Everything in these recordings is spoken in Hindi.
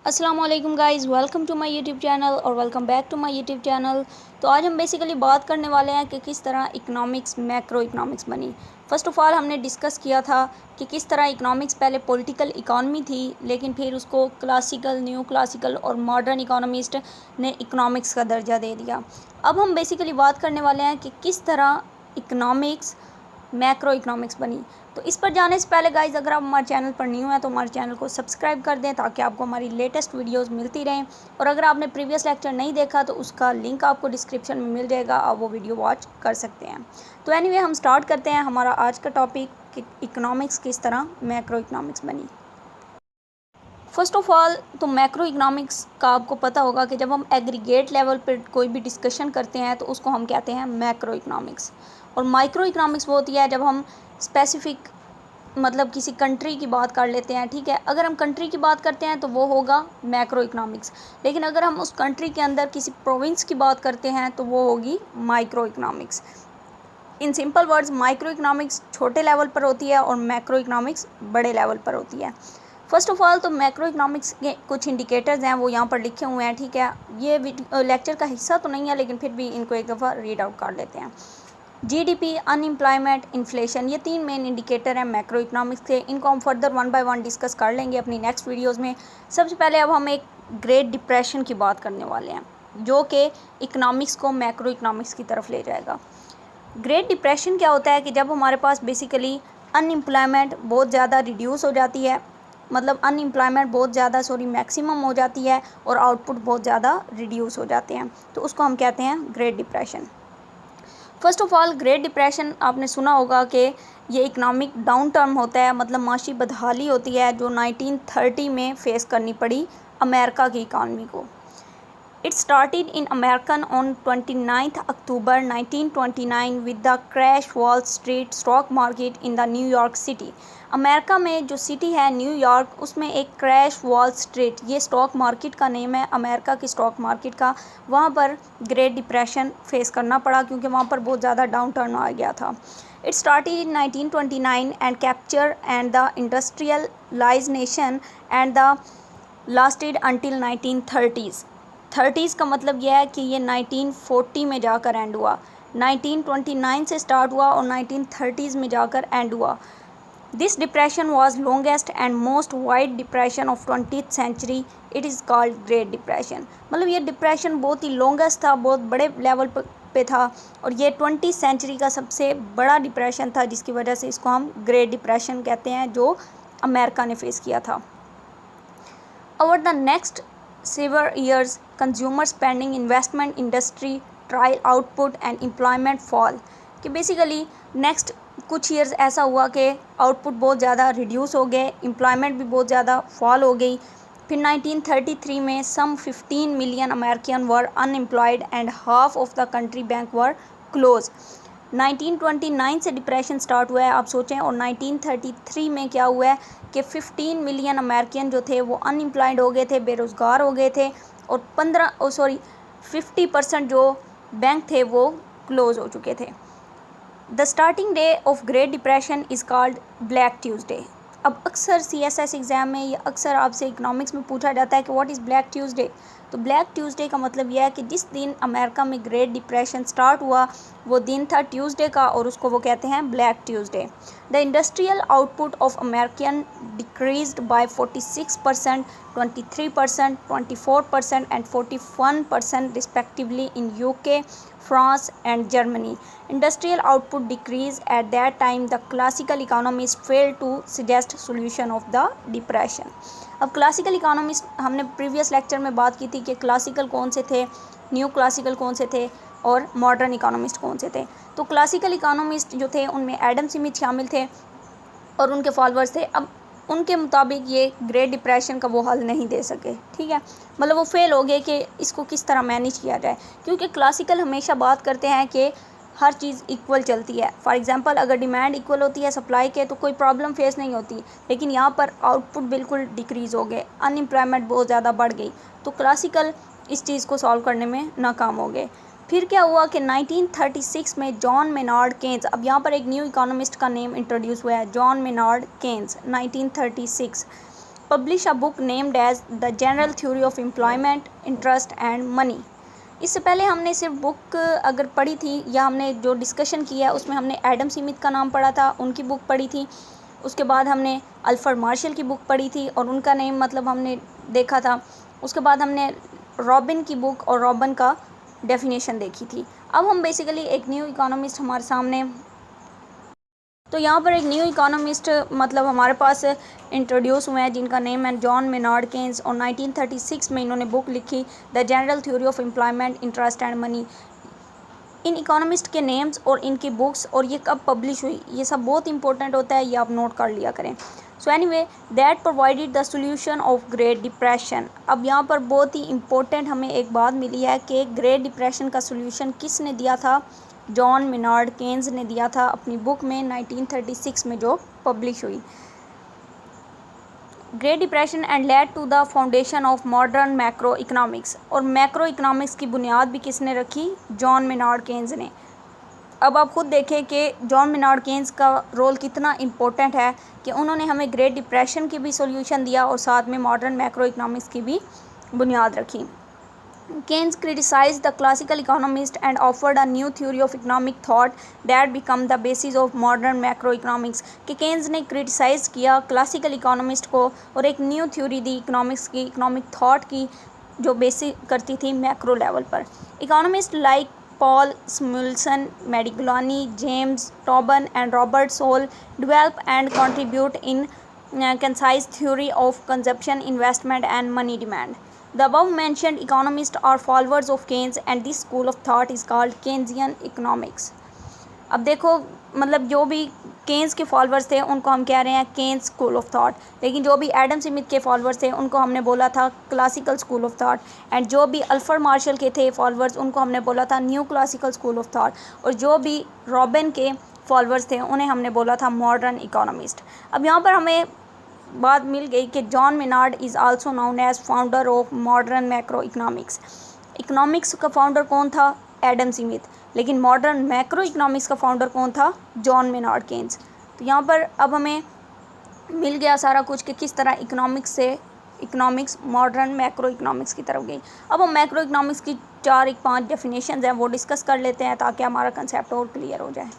अस्सलाम वालेकुम guys, welcome to my YouTube channel और welcome back to my YouTube channel. तो आज हम बेसिकली बात करने वाले हैं कि किस तरह इकोनॉमिक्स मैक्रो इकोनॉमिक्स बनी। फ़र्स्ट ऑफ़ ऑल हमने डिस्कस किया था कि किस तरह इकोनॉमिक्स पहले पॉलिटिकल इकॉनमी थी, लेकिन फिर उसको क्लासिकल, न्यू क्लासिकल और मॉडर्न इकोनॉमिस्ट ने इकोनॉमिक्स का दर्जा दे दिया। अब हम बेसिकली बात करने वाले हैं कि किस तरह इकोनॉमिक्स मैक्रो इकोनॉमिक्स बनी। तो इस पर जाने से पहले गाइज, अगर आप हमारे चैनल पर न्यू हैं तो हमारे चैनल को सब्सक्राइब कर दें ताकि आपको हमारी लेटेस्ट वीडियोस मिलती रहें। और अगर आपने प्रीवियस लेक्चर नहीं देखा तो उसका लिंक आपको डिस्क्रिप्शन में मिल जाएगा, आप वो वीडियो वॉच कर सकते हैं। तो एनीवे हम स्टार्ट करते हैं हमारा आज का टॉपिक कि इकोनॉमिक्स किस तरह मैक्रो इकोनॉमिक्स बनी। फ़र्स्ट ऑफ़ ऑल तो मैक्रो इकोनॉमिक्स का आपको पता होगा कि जब हम एग्रीगेट लेवल पर कोई भी डिस्कशन करते हैं तो उसको हम कहते हैं मैक्रो इकोनॉमिक्स। और माइक्रो इकोनॉमिक्स वो होती है जब हम स्पेसिफिक मतलब किसी कंट्री की बात कर लेते हैं, ठीक है। अगर हम कंट्री की बात करते हैं तो वो होगा मैक्रो इकोनॉमिक्स, लेकिन अगर हम उस कंट्री के अंदर किसी प्रोविंस की बात करते हैं तो वो होगी micro economics. In simple words, micro economics छोटे लेवल पर होती है और मैक्रो इकोनॉमिक्स बड़े लेवल पर होती है। फ़र्स्ट ऑफ़ ऑल तो मैक्रो इकोनॉमिक्स के कुछ इंडिकेटर्स हैं, वो यहाँ पर लिखे हुए हैं, ठीक है। ये लेक्चर का हिस्सा तो नहीं है, लेकिन फिर भी इनको एक दफ़ा रीड आउट कर लेते हैं। जीडीपी, अनएम्प्लॉयमेंट, इन्फ्लेशन, ये तीन मेन इंडिकेटर हैं मैक्रो इकोनॉमिक्स के। इनको हम further one by one discuss कर लेंगे अपनी नेक्स्ट वीडियोस में। सबसे पहले अब हम एक ग्रेट डिप्रेशन की बात करने वाले हैं, जो कि इकोनॉमिक्स को मैक्रो इकोनॉमिक्स की तरफ ले जाएगा। ग्रेट डिप्रेशन क्या होता है कि जब हमारे पास बेसिकली अनएम्प्लॉयमेंट बहुत ज़्यादा रिड्यूस हो जाती है, मतलब अनएम्प्लॉयमेंट बहुत ज़्यादा मैक्सिमम हो जाती है और आउटपुट बहुत ज़्यादा रिड्यूस हो जाते हैं, तो उसको हम कहते हैं great depression. First of all great depression आपने सुना होगा कि ये इकोनॉमिक डाउन टर्न होता है, मतलब माशी बदहाली होती है जो 1930 में फ़ेस करनी पड़ी अमेरिका की इकानमी को। It started in America on 29th October 1929 with the crash Wall Street stock market in the New York City। America में जो सिटी है न्यूयॉर्क, उसमें एक क्रैश वॉल स्ट्रीट, ये स्टॉक मार्केट का नेम है अमेरिका की स्टॉक मार्केट का। वहाँ पर ग्रेट डिप्रेशन फेस करना पड़ा क्योंकि वहाँ पर बहुत ज़्यादा डाउन टर्न आ गया था। It started in 1929 and captured and the industrialization and the lasted until 1930s। 30s का मतलब यह है कि ये 1940 में जाकर एंड हुआ, 1929 से स्टार्ट हुआ और 1930s में जाकर एंड हुआ। This depression was longest and most wide depression of 20th century. It is called great depression. मतलब ये डिप्रेशन बहुत ही लॉन्गेस्ट था, बहुत बड़े लेवल पे था और ये 20th सेंचुरी का सबसे बड़ा डिप्रेशन था, जिसकी वजह से इसको हम ग्रेट डिप्रेशन कहते हैं, जो अमेरिका ने फेस किया था। Over the next several years, consumer spending, investment, industry, trial output and employment fall। कि बेसिकली नेक्स्ट कुछ ईयर्स ऐसा हुआ कि आउटपुट बहुत ज़्यादा रिड्यूस हो गए, एम्प्लॉयमेंट भी बहुत ज़्यादा फॉल हो गई। फिर 1933 में सम 15 million American were unemployed and half of the country bank were close. 1929 से डिप्रेशन स्टार्ट हुआ है, आप सोचें। और 1933 में क्या हुआ है कि 15 मिलियन अमेरिकन जो थे वो अनएम्प्लॉयड हो गए थे, बेरोज़गार हो गए थे, और 50% जो बैंक थे वो क्लोज़ हो चुके थे। The starting day of great depression is called black Tuesday. अब अक्सर CSS एग्ज़ाम में या अक्सर आपसे इकोनॉमिक्स में पूछा जाता है कि व्हाट इज़ ब्लैक ट्यूसडे। तो ब्लैक ट्यूसडे का मतलब यह है कि जिस दिन अमेरिका में ग्रेट डिप्रेशन स्टार्ट हुआ वो दिन था ट्यूसडे का, और उसको वो कहते हैं black Tuesday. The industrial output of American decreased bye 46%, 23%, 24% and 41% respectively in UK, France and Germany। Industrial output decrease at that time the classical economists failed to suggest solution of the depression। अब क्लासिकल इकोनॉमिस्ट हमने प्रीवियस लेक्चर में बात की थी कि क्लासिकल कौन से थे, न्यू क्लासिकल कौन से थे और मॉडर्न इकोनॉमिस्ट कौन से थे। तो क्लासिकल इकोनॉमिस्ट जो थे उनमें एडम स्मिथ शामिल थे और उनके फॉलोअर्स थे। अब उनके मुताबिक ये ग्रेट डिप्रेशन का वो हल नहीं दे सके, ठीक है। मतलब वो फेल हो गए कि इसको किस तरह मैनेज किया जाए, क्योंकि क्लासिकल हमेशा बात करते हैं कि हर चीज़ इक्वल चलती है। फॉर एग्जांपल अगर डिमांड इक्वल होती है सप्लाई के तो कोई प्रॉब्लम फेस नहीं होती, लेकिन यहाँ पर आउटपुट बिल्कुल डिक्रीज़ हो गए, अनएम्प्लॉयमेंट बहुत ज़्यादा बढ़ गई, तो क्लासिकल इस चीज़ को सॉल्व करने में नाकाम हो गए। फिर क्या हुआ कि 1936 में जॉन मेनार्ड केन्स, अब यहाँ पर एक न्यू इकोनॉमिस्ट का नेम इंट्रोड्यूस हुआ है, John Maynard Keynes, 1936 published a book named as The General Theory of Employment, Interest and Money. इससे पहले हमने सिर्फ बुक अगर पढ़ी थी या हमने जो डिस्कशन किया उसमें हमने एडम स्मिथ का नाम पढ़ा था, उनकी बुक पढ़ी थी। उसके बाद हमने अल्फ्रेड मार्शल की बुक पढ़ी थी और उनका नेम मतलब हमने देखा था। उसके बाद हमने रॉबिन की बुक और रॉबिन का डेफिनेशन देखी थी। अब हम बेसिकली एक न्यू इकोनॉमिस्ट हमारे सामने, तो यहाँ पर एक न्यू इकोनॉमिस्ट मतलब हमारे पास इंट्रोड्यूस हुए हैं जिनका नेम है जॉन मेनार्ड केन्स और 1936 में इन्होंने बुक लिखी the general theory of employment, interest and money. In economist के नेम्स और इनकी बुक्स और ये कब पब्लिश हुई ये सब बहुत इंपॉर्टेंट होता है, ये आप नोट कर लिया करें। So anyway that provided the solution of great depression. अब यहाँ पर बहुत ही इंपॉर्टेंट हमें एक बात मिली है कि ग्रेट डिप्रेशन का सोल्यूशन किसने दिया था? जॉन मेनार्ड केन्स ने दिया था अपनी बुक में 1936 में जो पब्लिश हुई। Great depression and led to the foundation of modern macro economics. और मैक्रो इकनॉमिक्स की बुनियाद भी किसने रखी? जॉन मेनार्ड केन्स ने। अब आप खुद देखें कि जॉन मेनार्ड केन्स का रोल कितना इम्पोर्टेंट है कि उन्होंने हमें ग्रेट डिप्रेशन की भी सॉल्यूशन दिया और साथ में मॉडर्न मैक्रो इकनॉमिक्स की भी बुनियाद रखी। Keynes criticized the classical economists and offered a new theory of economic thought that became the basis of modern macroeconomics। कि केन्स ने क्रिटिसाइज़ किया क्लासिकल इकोनॉमिस्ट को और एक न्यू थ्योरी दी इकोनॉमिक्स की, इकोनॉमिक थॉट की, जो बेसिक करती थी मैक्रो लेवल पर। Economist like Paul Samuelson, Modigliani, James Tobin and Robert Solow develop and contribute in concise theory of consumption, investment and money demand. The above mentioned economists are followers of Keynes and this school of thought is called Keynesian economics। अब देखो मतलब जो भी केन्स के फॉलोअर्स थे उनको हम कह रहे हैं केन्स स्कूल ऑफ थॉट, लेकिन जो भी एडम स्मिथ के फॉलोअर्स थे उनको हमने बोला था classical school of thought, and जो भी अल्फ्रेड मार्शल के थे फॉलोअर्स उनको हमने बोला था new classical school of thought, और जो भी रॉबिन के फॉलोअर्स थे उन्हें हमने बोला था मॉडर्न इकोनॉमिस्ट। अब यहाँ पर हमें बात मिल गई कि John Maynard is also known as founder of modern macro economics. Economics का फाउंडर कौन था? Adam Smith. लेकिन मॉडर्न मैक्रो इकोनॉमिक्स का फाउंडर कौन था? John Maynard Keynes. तो यहाँ पर अब हमें मिल गया सारा कुछ कि किस तरह इकोनॉमिक्स से इकोनॉमिक्स मॉडर्न मैक्रो इकोनॉमिक्स की तरफ गई। अब हम मैक्रो इकोनॉमिक्स की 4-5 डेफिनेशंस हैं वो डिस्कस कर लेते हैं ताकि हमारा कंसेप्ट और क्लियर हो जाए।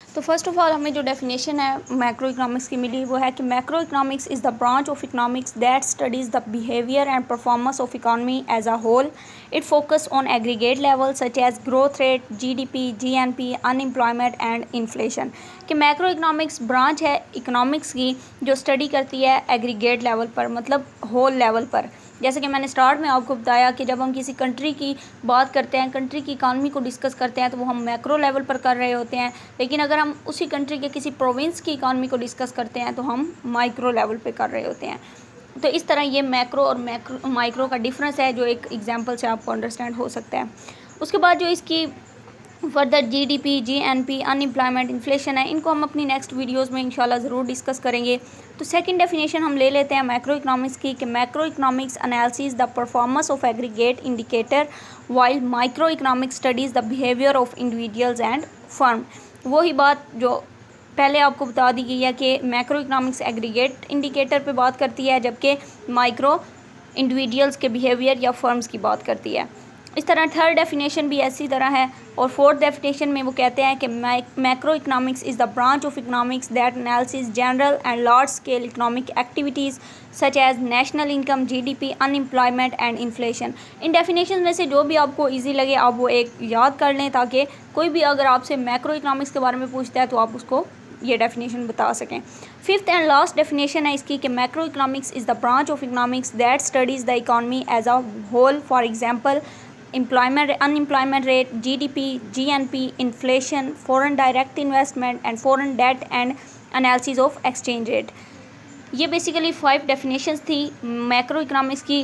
तो फर्स्ट ऑफ ऑल हमें जो डेफिनेशन है मैक्रो इकोनॉमिक्स की मिली वो है कि macro economics is the branch of economics that studies the behaviour and performance of economy as a whole. It focus on aggregate level such as growth rate, GDP, GNP, unemployment and inflation. कि मैक्रो इकोनॉमिक्स ब्रांच है इकोनॉमिक्स की जो स्टडी करती है एग्रीगेट लेवल पर, मतलब होल लेवल पर। जैसे कि मैंने स्टार्ट में आपको बताया कि जब हम किसी कंट्री की बात करते हैं, कंट्री की इकानमी को डिस्कस करते हैं तो वो हम मैक्रो लेवल पर कर रहे होते हैं, लेकिन अगर हम उसी कंट्री के किसी प्रोविंस की इकानमी को डिस्कस करते हैं तो हम माइक्रो लेवल पे कर रहे होते हैं। तो इस तरह ये मैक्रो और माइक्रो का डिफरेंस है जो एक एग्जांपल से आपको अंडरस्टैंड हो सकता है। उसके बाद जो इसकी further GDP, GNP, unemployment, inflation है, इनको हम अपनी नेक्स्ट वीडियोस में इंशाल्लाह ज़रूर डिस्कस करेंगे। तो सेकंड डेफिनेशन हम ले लेते हैं मैक्रो इकोनॉमिक्स की कि macro economics analysis the performance of aggregate indicator while micro economics studies the behaviour of individuals and firm. वही बात जो पहले आपको बता दी गई है कि मैक्रो इकोनॉमिक्स एग्रीगेट इंडिकेटर पे बात करती है जबकि माइक्रो इंडिविजुअल्स के बिहेवियर या फर्म्स की बात करती है। इस तरह थर्ड डेफिनेशन भी ऐसी तरह है। और फोर्थ डेफिनेशन में वो कहते हैं कि macro economics is the branch of economics that analysis general and large scale economic activities such as national income, GDP, unemployment and inflation. इन डेफिनेशन में से जो भी आपको ईजी लगे आप वो एक याद कर लें ताकि कोई भी अगर आपसे मैक्रो इकोनॉमिक्स के बारे में पूछता है तो आप उसको ये डेफिनेशन बता सकें। फिफ्थ एंड लास्ट डेफिनेशन है इसकी कि macro economics is the branch of economics that studies the economy as a whole. For example employment, unemployment rate, GDP, GNP, inflation, foreign direct investment and foreign debt and analysis of exchange rate। ये बेसिकली 5 डेफिनेशंस थी मैक्रो इकोनॉमिक्स की।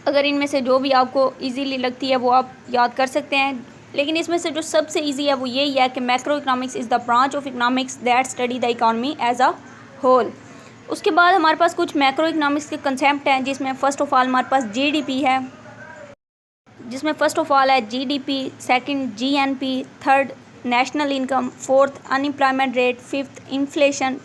अगर इनमें से जो भी आपको इजीली लगती है वो आप याद कर सकते हैं, लेकिन इसमें से जो सबसे इजी है वो यही है कि macro economics is the branch of economics that study the economy as a whole. उसके बाद हमारे पास कुछ मैक्रो इकोनॉमिक्स के कंसेप्ट हैं जिसमें फ़र्स्ट ऑफ ऑल हमारे पास जीडीपी है, जिसमें फ़र्स्ट ऑफ ऑल है GDP, second GNP, third national income, fourth unemployment rate, fifth inflation,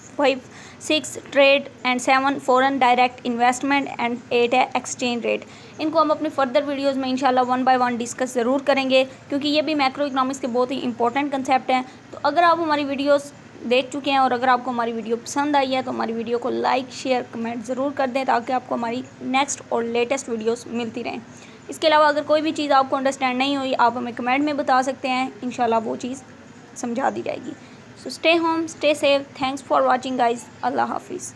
6 trade and 7 foreign direct investment and 8 है एक्सचेंज रेट। इनको हम अपनी फर्दर वीडियोस में इंशाल्लाह 1 बाय 1 डिस्कस ज़रूर करेंगे, क्योंकि ये भी मैक्रो इकनॉमिक्स के बहुत ही इंपॉर्टेंट कंसेप्ट हैं। तो अगर आप हमारी वीडियोस देख चुके हैं और अगर आपको हमारी वीडियो पसंद आई है तो हमारी वीडियो को लाइक शेयर कमेंट ज़रूर कर दें, ताकि आपको हमारी नेक्स्ट और लेटेस्ट वीडियोस मिलती रहें। इसके अलावा अगर कोई भी चीज़ आपको अंडरस्टैंड नहीं हुई, आप हमें कमेंट में बता सकते हैं, इंशाल्लाह वो चीज़ समझा दी जाएगी। So stay home, stay safe, thanks for watching guys, अल्लाह हाफिज़।